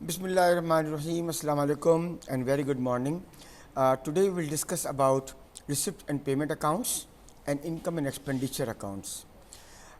Bismillahirrahmanirrahim. Assalamu alaikum and very good morning. Today we will discuss about receipt and payment accounts and income and expenditure accounts.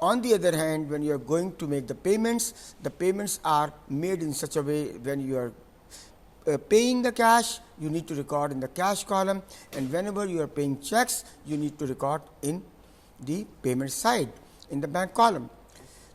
on the other hand, when you are going to make the payments are made in such a way when you are paying the cash, you need to record in the cash column, and whenever you are paying checks, you need to record in the payment side in the bank column.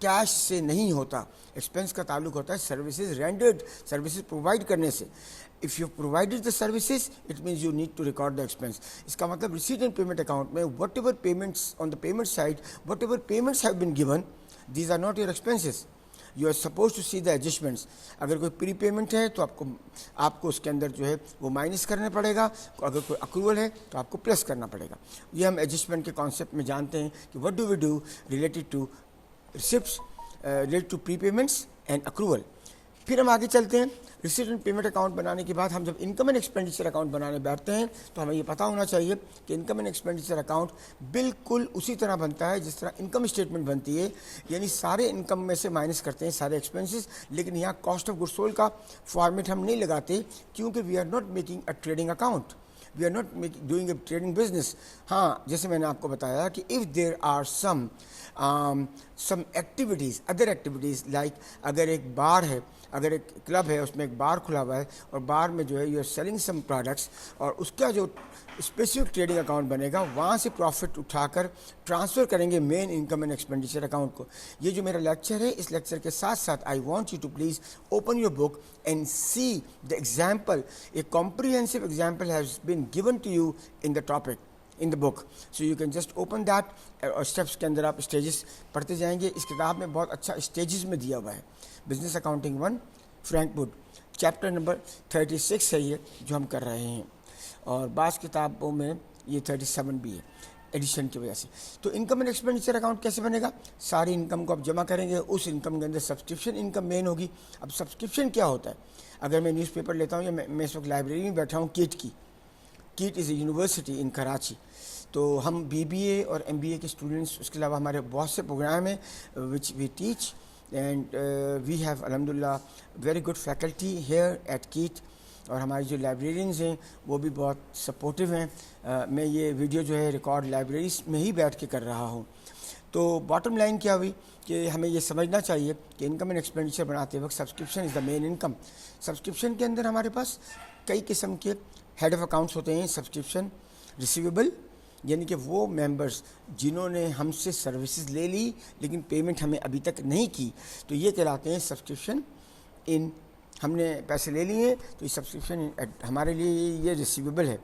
Cash سے نہیں ہوتا. Expense کا تعلق ہوتا ہے services rendered, services provide کرنے سے. If you provided the services, it means you need to record the expense. اس کا مطلب receipt and payment account میں whatever payments on the payment side, whatever payments have been given, these are not your expenses. You are supposed to see the adjustments. اگر کوئی پری payment ہے تو آپ کو اس کے اندر جو ہے وہ مائنس کرنا پڑے گا. اگر کوئی اکروول ہے تو آپ کو پلس کرنا پڑے گا. یہ ہم ایڈجسٹمنٹ کے کانسیپٹ میں جانتے ہیں کہ what do we do related to receipts, related to prepayments and accrual. پھر ہم آگے چلتے ہیں. ریسیٹ اینڈ پیمنٹ اکاؤنٹ بنانے کے بعد ہم جب انکم اینڈ ایکسپینڈیچر اکاؤنٹ بنانے بیٹھتے ہیں تو ہمیں یہ پتہ ہونا چاہیے کہ انکم اینڈ ایکسپینڈیچر اکاؤنٹ بالکل اسی طرح بنتا ہے جس طرح انکم اسٹیٹمنٹ بنتی ہے. یعنی سارے انکم میں سے مائنس کرتے ہیں سارے ایکسپینسز, لیکن یہاں کاسٹ آف گڈ سولڈ کا فارمیٹ ہم نہیں لگاتے کیونکہ we are not making a trading account, we are not doing a trading business. ہاں, جیسے میں نے آپ کو بتایا کہ if there are some activities, other activities like اگر ایک بار ہے, اگر ایک کلب ہے اس میں ایک بار کھلا ہوا ہے اور بار میں جو ہے you are selling some products, اور اس کا جو اسپیسیفک ٹریڈنگ اکاؤنٹ بنے گا وہاں سے پروفٹ اٹھا کر ٹرانسفر کریں گے مین انکم اینڈ ایکسپینڈیچر اکاؤنٹ کو. یہ جو میرا لیکچر ہے, اس لیکچر کے ساتھ ساتھ I want you to please open your book and see the example. A comprehensive example has been given to you in the topic in the book, so you can just open that. اور steps کے اندر آپ stages پڑھتے جائیں گے. اس کتاب میں بہت اچھا اسٹیجز میں دیا ہوا ہے. Business accounting 1 Frank would, chapter number 36 ہے یہ جو ہم کر رہے ہیں, اور بعض کتابوں میں یہ 37 بھی ہے ایڈیشن کی وجہ سے. تو انکم اینڈ ایکسپینڈیچر اکاؤنٹ کیسے بنے گا؟ ساری انکم کو آپ جمع کریں گے, اس انکم کے اندر سبسکرپشن انکم مین ہوگی. اب سبسکرپشن کیا ہوتا ہے؟ اگر میں نیوز پیپر لیتا ہوں یا میں اس وقت لائبریری میں بیٹھا ہوں کیٹ کی, کیٹ از اے یونیورسٹی ان کراچی, تو ہم بی بی اے اور ایم بی اے کے اسٹوڈنٹس, اس کے علاوہ ہمارے بہت سے پروگرام ہیں which we teach, and we have الحمد للہ very good faculty here at کیٹ. اور ہماری جو لائبریرینز ہیں وہ بھی بہت سپورٹیو ہیں. میں یہ ویڈیو جو ہے ریکارڈ لائبریریز میں ہی بیٹھ کے کر رہا ہوں. تو باٹم لائن کیا ہوئی کہ ہمیں یہ سمجھنا چاہیے کہ انکم اینڈ ایکسپینڈیچر بناتے وقت سبسکرپشن از دا مین انکم. سبسکرپشن کے اندر ہمارے پاس کئی قسم کے ہیڈ آف اکاؤنٹس ہوتے ہیں. سبسکرپشن ریسیویبل, یعنی کہ وہ ممبرس جنہوں نے ہم سے سروسز لے لی لیکن پیمنٹ ہمیں ابھی تک نہیں کی, تو یہ کہلاتے ہیں سبسکرپشن ان. ہم نے پیسے لے لیے تو یہ سبسکرپشن ہمارے لیے یہ ریسیویبل ہے.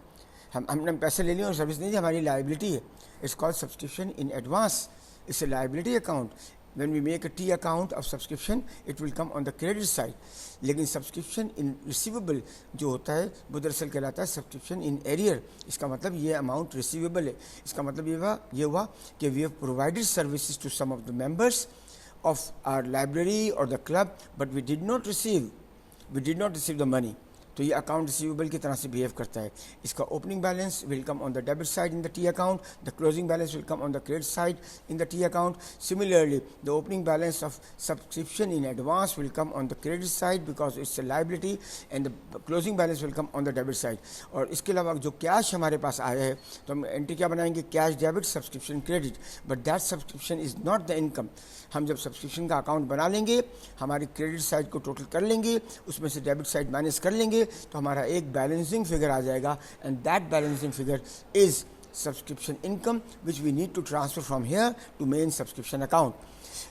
ہم نے پیسے لے لیے اور سروس نہیں دی, ہماری لائبلٹی ہے. It's called subscription in advance. It's a liability account. When we make a T account of subscription, it will come on the credit side. لیکن سبسکرپشن ان ریسیویبل جو ہوتا ہے وہ دراصل کہلاتا ہے سبسکرپشن ان ایریئر. اس کا مطلب یہ اماؤنٹ ریسیویبل ہے. اس کا مطلب یہ ہوا کہ we have provided services to some of the members of our library اور the club, but we did not receive the money. تو یہ اکاؤنٹ ریسیویبل کی طرح سے بیہیو کرتا ہے. اس کا opening balance will come on the debit side in the T account, the closing balance will come on the credit side in the T account. Similarly the opening balance of subscription in advance will come on the credit side because it's a liability, and the closing balance will come on the debit side. اور اس کے علاوہ جو cash ہمارے پاس آیا ہے تو ہم انٹری کیا بنائیں گے؟ Cash debit subscription credit. But that subscription is not the income. ہم جب سبسکرپشن کا اکاؤنٹ بنا لیں گے, ہماری کریڈٹ سائڈ کو ٹوٹل کر لیں گے, اس میں سے ڈیبٹ سائڈ مائنس کر لیں گے, تو ہمارا ایک بیلنسنگ فگر آ جائے گا, and that balancing figure is subscription income which we need to transfer from here to main subscription account.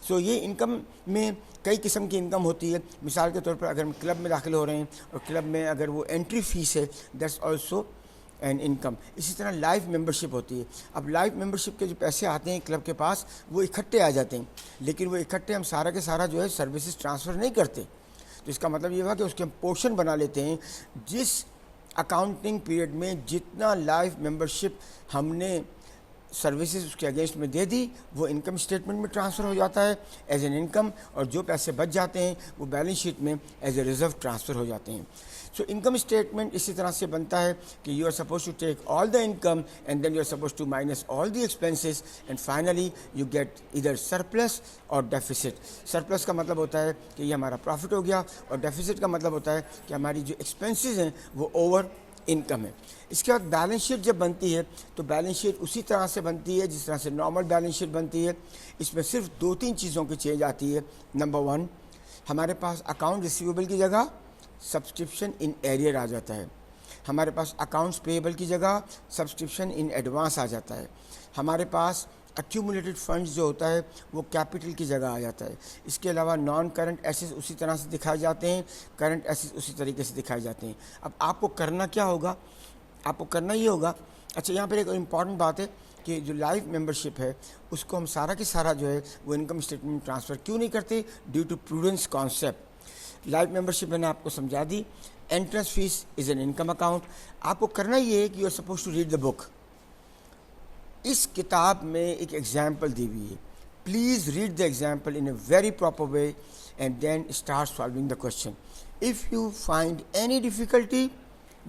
So یہ انکم میں کئی قسم کی انکم ہوتی ہے. مثال کے طور پر اگر ہم کلب میں داخل ہو رہے ہیں اور کلب میں اگر وہ انٹری فیس ہے, دیٹس آلسو این انکم. اسی طرح لائف ممبرشپ ہوتی ہے. اب لائف ممبرشپ کے جو پیسے آتے ہیں کلب کے پاس وہ اکٹھے آ جاتے ہیں, لیکن وہ اکٹھے ہم سارا کے سارا جو ہے سروسز ٹرانسفر نہیں کرتے. تو اس کا مطلب یہ ہوا کہ اس کے ہم پورشن بنا لیتے ہیں. جس اکاؤنٹنگ پیریڈ میں جتنا لائف ممبرشپ ہم نے سروسز اس کے اگینسٹ میں دے دی وہ انکم اسٹیٹمنٹ میں ٹرانسفر ہو جاتا ہے ایز این انکم, اور جو پیسے بچ جاتے ہیں وہ بیلنس شیٹ میں ایز اے ریزرو ٹرانسفر ہو جاتے ہیں. سو انکم اسٹیٹمنٹ اسی طرح سے بنتا ہے کہ you are suppose to take all the income and then you are suppose to minus all the expenses, and finally you get ادھر سرپلس اور ڈیفیسٹ. سرپلس کا مطلب ہوتا ہے کہ یہ ہمارا پروفٹ ہو گیا, اور ڈیفیسٹ کا مطلب ہوتا ہے کہ ہماری جو ایکسپینسز ہیں وہ اوور انکم ہے. اس کے بعد بیلنس شیٹ جب بنتی ہے تو بیلنس شیٹ اسی طرح سے بنتی ہے جس طرح سے نارمل بیلنس شیٹ بنتی ہے. اس میں صرف 2-3 چیزوں کی چینج آتی ہے. نمبر 1, ہمارے پاس اکاؤنٹ ریسیویبل کی جگہ سبسکرپشن ان ایریئر آ جاتا ہے. ہمارے پاس اکاؤنٹس پیبل کی جگہ سبسکرپشن ان ایڈوانس آ جاتا ہے. ہمارے پاس ایکیومولیٹڈ فنڈز جو ہوتا ہے وہ کیپٹل کی جگہ آ جاتا ہے. اس کے علاوہ نان کرنٹ ایسیز اسی طرح سے دکھائے جاتے ہیں, کرنٹ ایسیز اسی طریقے سے دکھائے جاتے ہیں. اب آپ کو کرنا کیا ہوگا؟ آپ کو کرنا یہ ہوگا, اچھا یہاں پر ایک امپورٹنٹ بات ہے کہ جو لائف ممبرشپ ہے اس کو ہم سارا کی سارا جو ہے وہ انکم اسٹیٹمنٹ ٹرانسفر کیوں نہیں کرتے؟ Due to prudence concept. Life membership میں نے آپ کو سمجھا دی. Entrance fees is an income account. آپ کو کرنا یہ ہے کہ you are suppose to read the book. اس کتاب میں ایک ایگزامپل دی ہوئی ہے. Please read the example in a very proper way and then start solving the question. If you find any difficulty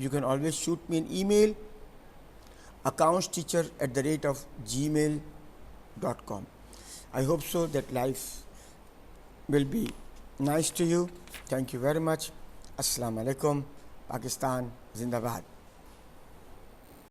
you can always shoot me an email, accountsteacher@gmail.com. I hope so that life will be nice to you. Thank you very much. Assalamu alaikum. Pakistan Zindabad.